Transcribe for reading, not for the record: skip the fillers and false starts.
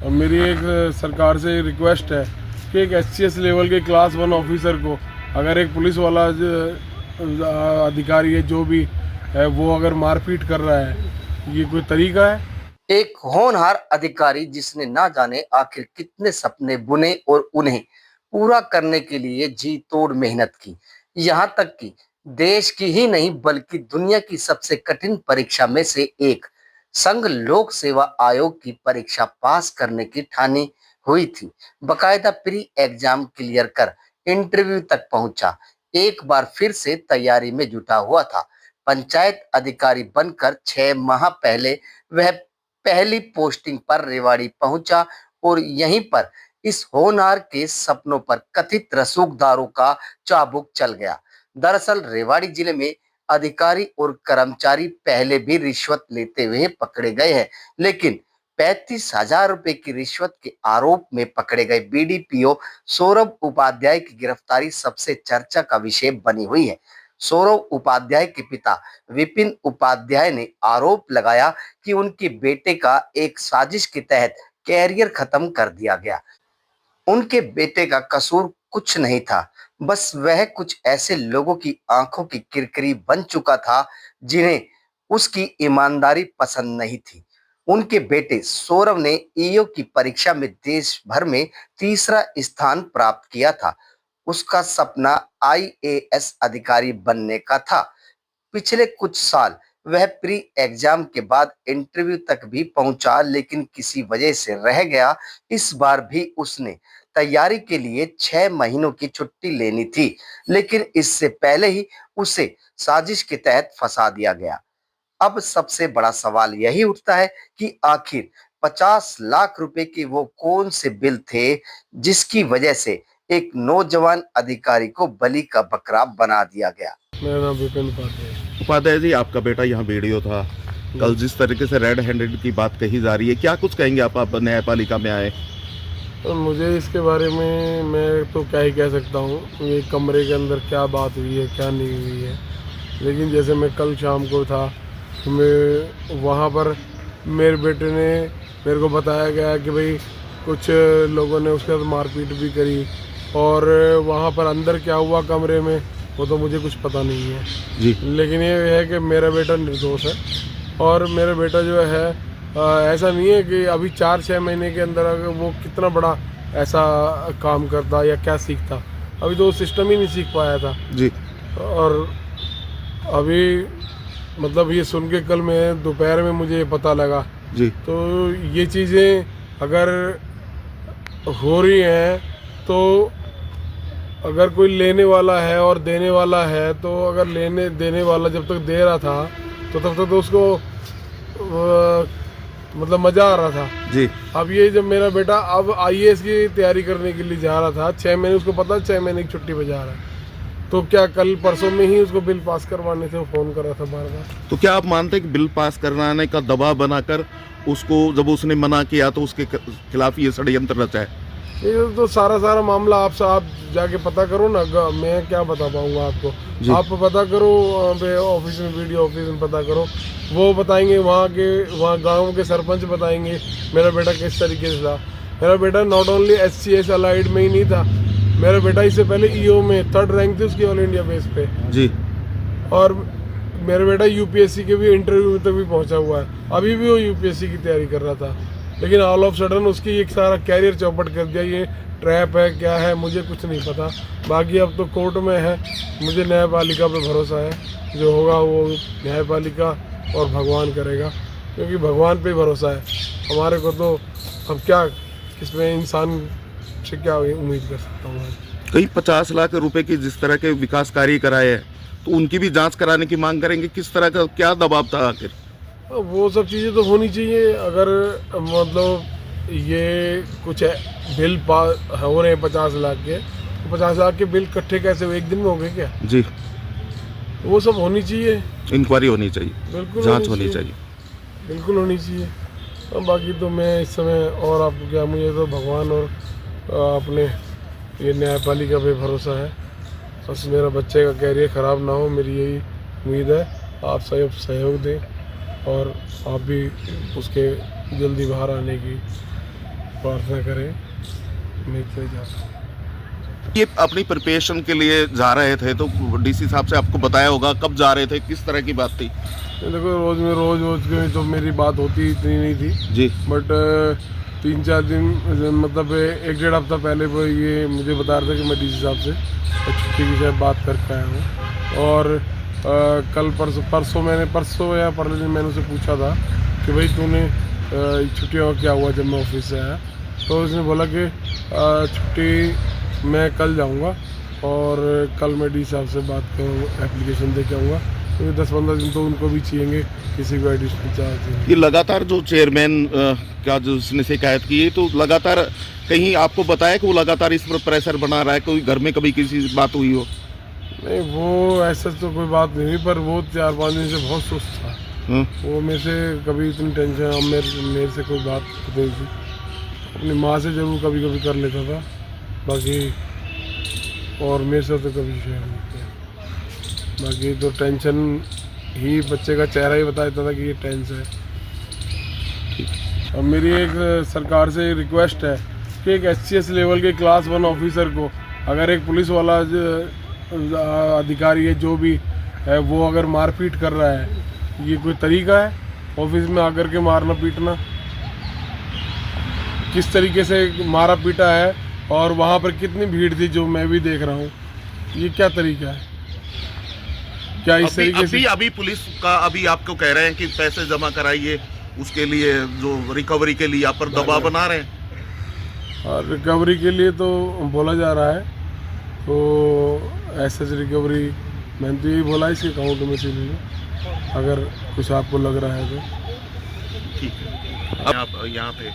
और मेरी एक सरकार से रिक्वेस्ट है कि एक एचसीएस लेवल के क्लास 1 ऑफिसर को अगर एक पुलिस वाला अधिकारी है जो भी है वो अगर मारपीट कर रहा है, ये कोई तरीका है? एक होनहार अधिकारी जिसने ना जाने आखिर कितने सपने बुने और उन्हें पूरा करने के लिए जी तोड़ मेहनत की, यहाँ तक कि देश की ही नहीं बल्कि दुनिया की सबसे कठिन परीक्षा में से एक संघ लोक सेवा आयोग की परीक्षा पास करने की ठानी हुई थी। बकायदा प्री एग्जाम क्लियर कर इंटरव्यू तक पहुंचा, एक बार फिर से तैयारी में जुटा हुआ था। पंचायत अधिकारी बनकर 6 माह पहले वह पहली पोस्टिंग पर रेवाड़ी पहुंचा और यहीं पर इस होनहार के सपनों पर कथित रसूखदारों का चाबुक चल गया। दरअसल रेवाड़ी जिले में अधिकारी और कर्मचारी पहले भी रिश्वत लेते हुए पकड़े गए हैं, लेकिन 35,000 रुपए की रिश्वत के आरोप में पकड़े गए बीडीपीओ सौरभ उपाध्याय की गिरफ्तारी सबसे चर्चा का विषय बनी हुई है। सौरभ उपाध्याय के पिता विपिन उपाध्याय ने आरोप लगाया कि उनके बेटे का एक साजिश के तहत कैरियर खत्म कर दिया गया। उनके बेटे का कसूर कुछ नहीं था, बस वह कुछ ऐसे लोगों की आंखों की किरकिरी बन चुका था जिन्हें उसकी ईमानदारी पसंद नहीं थी। उनके बेटे सौरभ ने ईओ की परीक्षा में देश भर में तीसरा स्थान प्राप्त किया था। उसका सपना आईएएस अधिकारी बनने का था। पिछले कुछ साल वह प्री एग्जाम के बाद इंटरव्यू तक भी पहुंचा, लेकिन किसी वजह से रह गया। इस बार भी उसने तैयारी के लिए 6 महीनों की छुट्टी लेनी थी, लेकिन इससे पहले ही उसे साजिश के तहत फंसा दिया गया। अब सबसे बड़ा सवाल यही उठता है कि आखिर 50 लाख रुपए के वो कौन से बिल थे जिसकी वजह से एक नौजवान अधिकारी को बलि का बकरा बना दिया गया। मेरा नाम विपिन उपाध्याय। उपाध्याय जी, आपका बेटा यहाँ वीडियो था कल, जिस तरीके से रेड हैंडेड की बात कही जा रही है, क्या कुछ कहेंगे आप न्यायपालिका में आए? तो मुझे इसके बारे में मैं तो क्या ही कह सकता हूँ, ये कमरे के अंदर क्या बात हुई है क्या नहीं हुई है। लेकिन जैसे मैं कल शाम को था तो मैं वहाँ पर मेरे बेटे ने मेरे को बताया गया कि भाई कुछ लोगों ने उसके साथ मारपीट भी करी, और वहाँ पर अंदर क्या हुआ कमरे में वो तो मुझे कुछ पता नहीं है जी। लेकिन ये है कि मेरा बेटा निर्दोष है, और मेरा बेटा जो है ऐसा नहीं है कि अभी 4-6 महीने के अंदर अगर वो कितना बड़ा ऐसा काम करता या क्या सीखता, अभी तो वो सिस्टम ही नहीं सीख पाया था जी। और अभी मतलब ये सुन के कल मैं दोपहर में मुझे पता लगा जी। तो ये चीज़ें अगर हो रही हैं तो अगर कोई लेने वाला है और देने वाला है, तो अगर लेने देने वाला जब तक दे रहा था तो तब तक तो उसको मतलब मज़ा आ रहा था जी। अब ये जब मेरा बेटा अब आईएएस की तैयारी करने के लिए जा रहा था, 6 महीने उसको पता 6 महीने की छुट्टी पे जा रहा है, तो क्या कल परसों में ही उसको बिल पास करवाने से फ़ोन कर रहा था बार बार। तो क्या आप मानते हैं कि बिल पास करवाने का दबाव बनाकर उसको जब उसने मना किया तो उसके खिलाफ ये षड्यंत्र रचा है? ये तो सारा मामला आप जाके पता करो ना, मैं क्या बता पाऊंगा आपको। आप पता करो ऑफिस में, वीडियो ऑफिस में पता करो, वो बताएंगे, वहाँ गांव के सरपंच बताएंगे मेरा बेटा किस तरीके से था। मेरा बेटा नॉट ओनली एचसीएस अलाइड में ही नहीं था, मेरा बेटा इससे पहले ईओ में 3rd रैंक थी उसकी ऑल इंडिया बेस पे जी। और मेरा बेटा यूपीएससी के भी इंटरव्यू तक भी पहुँचा हुआ है, अभी भी वो यूपीएससी की तैयारी कर रहा था, लेकिन ऑल ऑफ सडन उसकी एक सारा कैरियर चौपट कर दिया। ये ट्रैप है क्या है मुझे कुछ नहीं पता, बाकी अब तो कोर्ट में है। मुझे न्यायपालिका पे भरोसा है, जो होगा वो न्यायपालिका और भगवान करेगा, क्योंकि भगवान पे भरोसा है हमारे को। तो अब क्या इसमें इंसान से क्या उम्मीद कर सकता हूँ। कई 50 लाख रुपए की जिस तरह के विकास कार्य कराए हैं, तो उनकी भी जांच कराने की मांग करेंगे। किस तरह का क्या दबाव था आखिर? वो सब चीज़ें तो होनी चाहिए। अगर मतलब ये कुछ बिल हो रहे हैं 50 लाख के, तो 50 लाख के बिल इकट्ठे कैसे हुए, एक दिन में हो गए क्या? जी। वो सब होनी चाहिए, इंक्वायरी होनी चाहिए, बिल्कुल जांच होनी चाहिए, बिल्कुल होनी चाहिए। और बाकी तो मैं इस समय और आपको क्या, मुझे तो भगवान और अपने ये न्यायपालिका पे भरोसा है। बस मेरा बच्चे का कैरियर ख़राब ना हो, मेरी यही उम्मीद है। आप सहयोग दें और आप भी उसके जल्दी बाहर आने की प्रार्थना करें, मैं तो जाता हूँ। ये अपनी प्रिपरेशन के लिए जा रहे थे तो डीसी साहब से आपको बताया होगा, कब जा रहे थे, किस तरह की बात थी? देखो रोज के तो मेरी बात होती इतनी नहीं थी जी। बट 3-4 दिन मतलब 1-1.5 हफ्ता पहले वो ये मुझे बता रहा था कि मैं डीसी साहब से छुट्टी की शायद बात करके आया हूँ। और कल परसों या परले दिन मैंने उसे पूछा था कि भाई तूने छुट्टियों का क्या हुआ जब मैं ऑफिस से आया, तो उसने बोला कि छुट्टी मैं कल जाऊंगा और कल मैं डी साहब से बात करूँ, एप्लीकेशन दे के आऊँगा, क्योंकि 10-15 दिन तो उनको भी चाहिए किसी को एडिशनल चार्ज। ये लगातार जो चेयरमैन का जो उसने शिकायत की है, तो लगातार कहीं आपको बताया कि वो लगातार इस पर प्रेशर बना रहा है, कोई घर में कभी किसी से बात हुई हो? नहीं, वो ऐसा तो कोई बात नहीं हुई, पर वो 4-5 दिन से बहुत सुस्त था। वो मेरे से कभी इतनी टेंशन मेरे से कोई बात नहीं थी। अपनी माँ से ज़रूर कभी कभी कर लेता था, बाकी और मेरे से तो कभी शेयर नहीं किया। बाकी तो टेंशन ही बच्चे का चेहरा ही बता देता था कि ये टेंस है। अब मेरी एक सरकार से रिक्वेस्ट है कि एक SCS लेवल के क्लास 1 ऑफिसर को अगर एक पुलिस वाला अधिकारी है जो भी है वो अगर मारपीट कर रहा है, ये कोई तरीका है ऑफिस में आकर के मारना पीटना? किस तरीके से मारा पीटा है और वहाँ पर कितनी भीड़ थी जो मैं भी देख रहा हूँ, ये क्या तरीका है? क्या इस तरीके से अभी पुलिस का अभी आपको कह रहे हैं कि पैसे जमा कराइए, उसके लिए जो रिकवरी के लिए आप पर दबाव बना रहे हैं? और रिकवरी के लिए तो बोला जा रहा है, तो ऐसे रिकवरी मैंने तो यही बोला इसके अकाउंट में से लीजिए, अगर कुछ आपको लग रहा है तो। ठीक है। अब यहाँ पे